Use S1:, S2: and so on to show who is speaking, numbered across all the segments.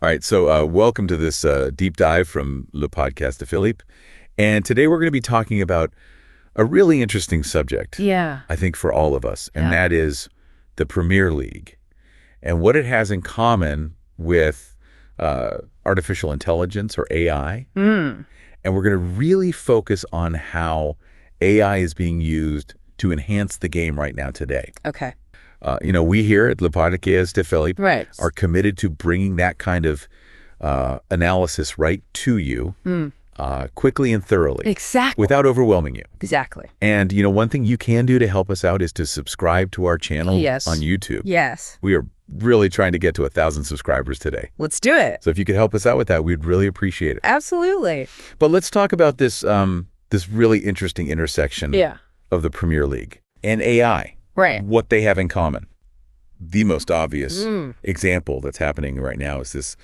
S1: right, so welcome to this deep dive from Le Podcast de Philippe. And today we're going to be talking about a really interesting subject, I think, for all of us, and that is the Premier League and what it has in common with artificial intelligence or AI. And we're going to really focus on how AI is being used to enhance the game right now today.
S2: Okay.
S1: We here at Le Podcast de Philippe
S2: are
S1: committed to bringing that kind of analysis right to you quickly and thoroughly.
S2: Exactly.
S1: Without overwhelming you.
S2: Exactly.
S1: And, one thing you can do to help us out is to subscribe to our channel on YouTube.
S2: Yes.
S1: We are really trying to get to 1,000 subscribers today.
S2: Let's do it.
S1: So if you could help us out with that, we'd really appreciate it.
S2: Absolutely.
S1: But let's talk about this this really interesting intersection of the Premier League and AI.
S2: Right.
S1: What they have in common. The most obvious example that's happening right now is this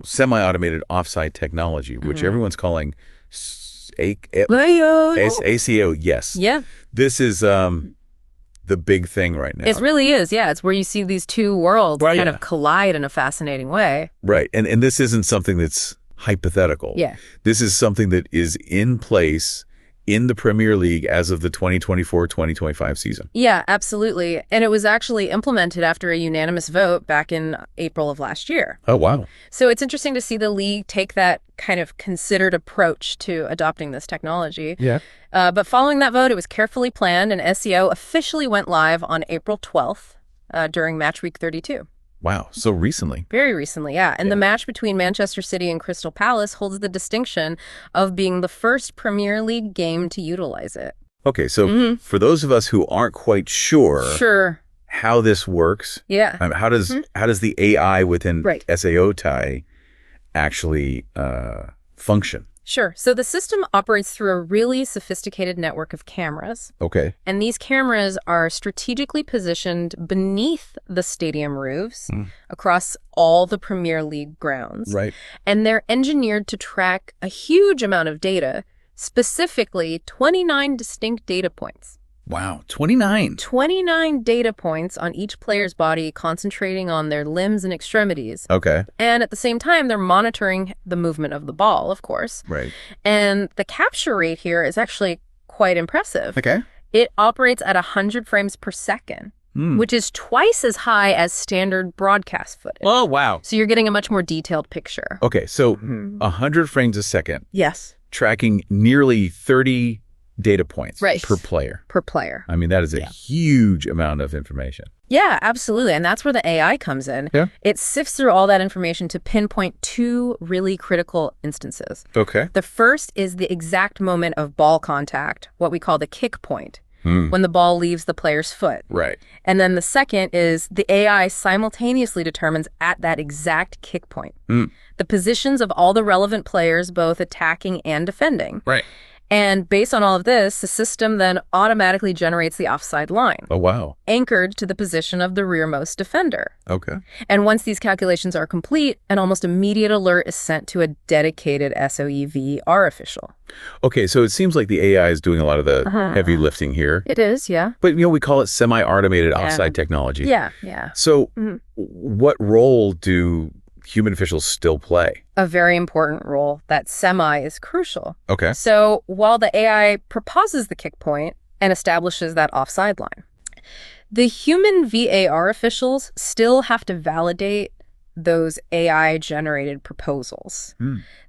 S1: semi-automated offside technology, which everyone's calling ACO. Yes.
S2: Yeah.
S1: This is the big thing right now.
S2: It really is. Yeah. It's where you see these two worlds kind of collide in a fascinating way.
S1: Right. And this isn't something that's hypothetical.
S2: Yeah.
S1: This is something that is in place in the Premier League as of the 2024-2025 season.
S2: Yeah, absolutely. And it was actually implemented after a unanimous vote back in April of last year.
S1: Oh, wow.
S2: So it's interesting to see the league take that kind of considered approach to adopting this technology.
S1: Yeah.
S2: But following that vote, it was carefully planned, and SEO officially went live on April 12th during match week 32.
S1: Wow, so recently.
S2: Very recently, yeah. And the match between Manchester City and Crystal Palace holds the distinction of being the first Premier League game to utilize it.
S1: Okay, so for those of us who aren't quite sure how this works, how does the AI within SAOT actually function?
S2: Sure. So the system operates through a really sophisticated network of cameras.
S1: Okay.
S2: And these cameras are strategically positioned beneath the stadium roofs across all the Premier League grounds.
S1: Right.
S2: And they're engineered to track a huge amount of data, specifically 29 distinct data points.
S1: Wow, 29.
S2: 29 data points on each player's body, concentrating on their limbs and extremities.
S1: Okay.
S2: And at the same time, they're monitoring the movement of the ball, of course.
S1: Right.
S2: And the capture rate here is actually quite impressive.
S1: Okay.
S2: It operates at 100 frames per second, which is twice as high as standard broadcast footage.
S1: Oh, wow.
S2: So you're getting a much more detailed picture.
S1: Okay, so 100 frames a second.
S2: Yes.
S1: Tracking nearly 30 data points per player.
S2: Per player.
S1: I mean, that is a huge amount of information.
S2: Yeah, absolutely. And that's where the AI comes in. Yeah. It sifts through all that information to pinpoint two really critical instances.
S1: Okay.
S2: The first is the exact moment of ball contact, what we call the kick point, when the ball leaves the player's foot.
S1: Right.
S2: And then the second is the AI simultaneously determines at that exact kick point the positions of all the relevant players, both attacking and defending.
S1: Right.
S2: And based on all of this, the system then automatically generates the offside line.
S1: Oh, wow.
S2: Anchored to the position of the rearmost defender.
S1: Okay.
S2: And once these calculations are complete, an almost immediate alert is sent to a dedicated SOEVR official.
S1: Okay, so it seems like the AI is doing a lot of the heavy lifting here.
S2: It is, yeah.
S1: But, we call it semi-automated offside technology.
S2: Yeah, yeah.
S1: So what role do human officials still play?
S2: A very important role. That semi is crucial.
S1: Okay.
S2: So while the AI proposes the kick point and establishes that offside line, the human VAR officials still have to validate those AI-generated proposals.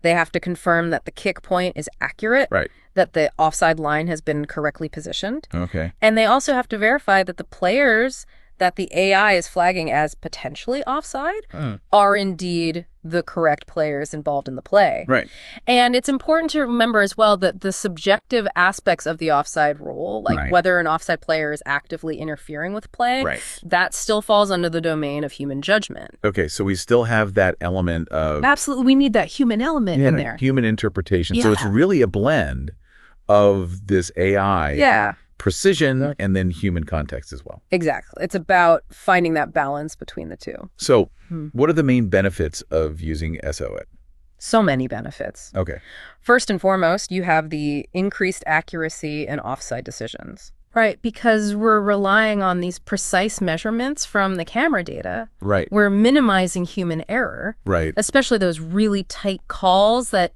S2: They have to confirm that the kick point is accurate, that the offside line has been correctly positioned.
S1: Okay.
S2: And they also have to verify that the players that the AI is flagging as potentially offside are indeed the correct players involved in the play.
S1: Right.
S2: And it's important to remember as well that the subjective aspects of the offside rule, like whether an offside player is actively interfering with play, that still falls under the domain of human judgment.
S1: Okay, so we still have that element of...
S2: Absolutely, we need that human element in there.
S1: Human interpretation. So it's really a blend of this AI precision and then human context as well.
S2: Exactly. It's about finding that balance between the two.
S1: So what are the main benefits of using SAOT?
S2: So many benefits.
S1: Okay.
S2: First and foremost, you have the increased accuracy in offside decisions. Right, because we're relying on these precise measurements from the camera data.
S1: Right.
S2: We're minimizing human error.
S1: Right.
S2: Especially those really tight calls that,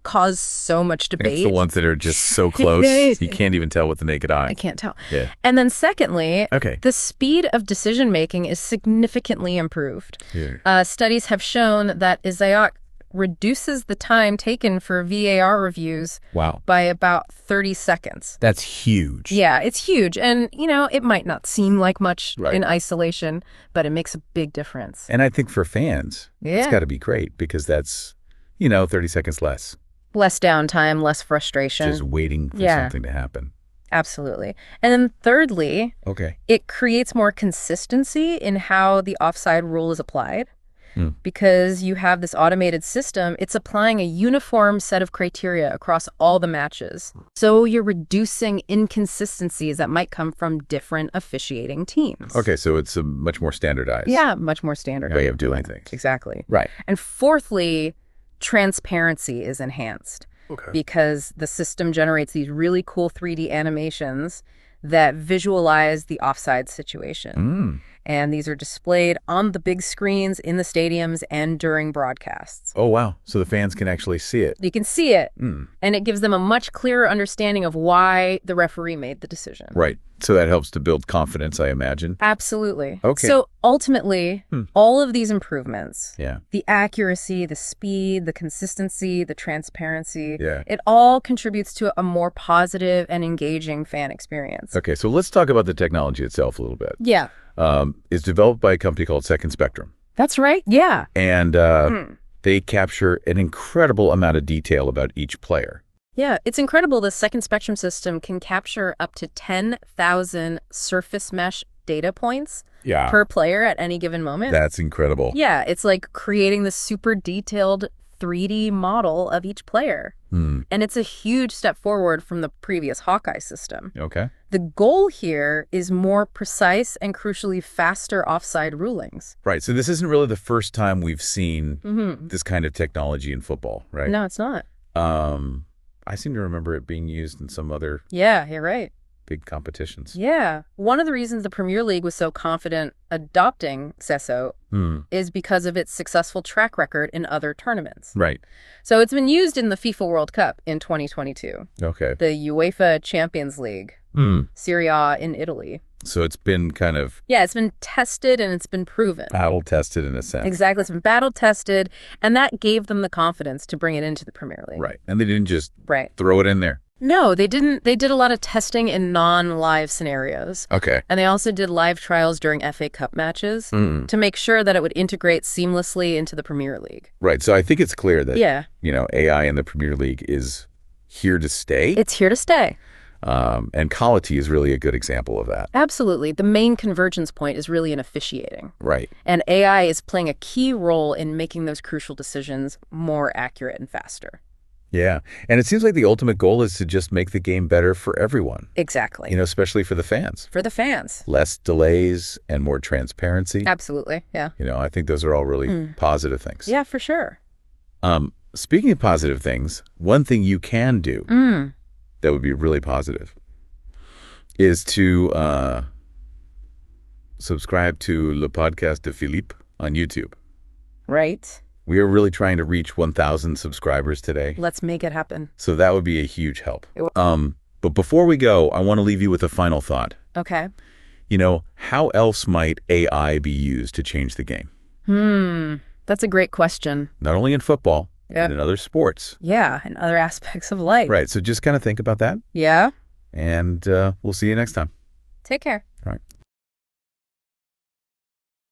S2: cause so much debate.
S1: It's the ones that are just so close, you can't even tell with the naked eye.
S2: I can't tell.
S1: Yeah.
S2: And then secondly, the speed of decision-making is significantly improved.
S1: Yeah.
S2: Studies have shown that SAOT reduces the time taken for VAR reviews by about 30 seconds.
S1: That's huge.
S2: Yeah, it's huge. And, it might not seem like much in isolation, but it makes a big difference.
S1: And I think for fans, it's got to be great because that's, 30 seconds less.
S2: Less downtime, less frustration.
S1: Just waiting for something to happen.
S2: Absolutely. And then thirdly, it creates more consistency in how the offside rule is applied. Because you have this automated system, it's applying a uniform set of criteria across all the matches. So you're reducing inconsistencies that might come from different officiating teams.
S1: Okay, so it's a much more standardized.
S2: Yeah, much more standardized
S1: way of doing things.
S2: Exactly.
S1: Right.
S2: And fourthly, transparency is enhanced. Because the system generates these really cool 3D animations that visualize the offside situation. And these are displayed on the big screens in the stadiums and during broadcasts.
S1: Oh, wow. So the fans can actually see it.
S2: You can see it. And it gives them a much clearer understanding of why the referee made the decision.
S1: Right. So that helps to build confidence, I imagine.
S2: Absolutely.
S1: Okay.
S2: So ultimately, all of these improvements,
S1: the
S2: accuracy, the speed, the consistency, the transparency,
S1: Yeah.
S2: it all contributes to a more positive and engaging fan experience.
S1: Okay, so let's talk about the technology itself a little bit.
S2: Yeah.
S1: It's developed by a company called Second Spectrum.
S2: That's right. Yeah.
S1: And they capture an incredible amount of detail about each player.
S2: Yeah, it's incredible. The Second Spectrum system can capture up to 10,000 surface mesh data points per player at any given moment.
S1: That's incredible.
S2: Yeah, it's like creating this super detailed 3D model of each player. And it's a huge step forward from the previous Hawkeye system.
S1: Okay.
S2: The goal here is more precise and crucially faster offside rulings.
S1: Right. So this isn't really the first time we've seen this kind of technology in football, right?
S2: No, it's not.
S1: I seem to remember it being used in some other
S2: Yeah, you're right.
S1: big competitions.
S2: Yeah. One of the reasons the Premier League was so confident adopting SAOT is because of its successful track record in other tournaments.
S1: Right.
S2: So it's been used in the FIFA World Cup in 2022.
S1: Okay.
S2: The UEFA Champions League, Serie A in Italy.
S1: So it's been kind of...
S2: Yeah, it's been tested and it's been proven.
S1: Battle tested in a sense.
S2: Exactly. It's been battle tested, and that gave them the confidence to bring it into the Premier League.
S1: Right. And they didn't just throw it in there.
S2: No, they didn't. They did a lot of testing in non-live scenarios.
S1: Okay.
S2: And they also did live trials during FA Cup matches to make sure that it would integrate seamlessly into the Premier League.
S1: Right. So I think it's clear that, AI in the Premier League is here to stay.
S2: It's here to stay.
S1: And quality is really a good example of that.
S2: Absolutely. The main convergence point is really in officiating.
S1: Right.
S2: And AI is playing a key role in making those crucial decisions more accurate and faster.
S1: Yeah. And it seems like the ultimate goal is to just make the game better for everyone.
S2: Exactly.
S1: Especially for the fans.
S2: For the fans.
S1: Less delays and more transparency.
S2: Absolutely. Yeah.
S1: I think those are all really positive things.
S2: Yeah, for sure.
S1: Speaking of positive things, one thing you can do that would be really positive is to subscribe to Le Podcast de Philippe on YouTube.
S2: Right.
S1: We are really trying to reach 1,000 subscribers today.
S2: Let's make it happen.
S1: So that would be a huge help. But before we go, I want to leave you with a final thought.
S2: Okay.
S1: How else might AI be used to change the game?
S2: That's a great question.
S1: Not only in football, but in other sports.
S2: Yeah, and other aspects of life.
S1: Right. So just kind of think about that.
S2: Yeah.
S1: And we'll see you next time.
S2: Take care.
S1: All right.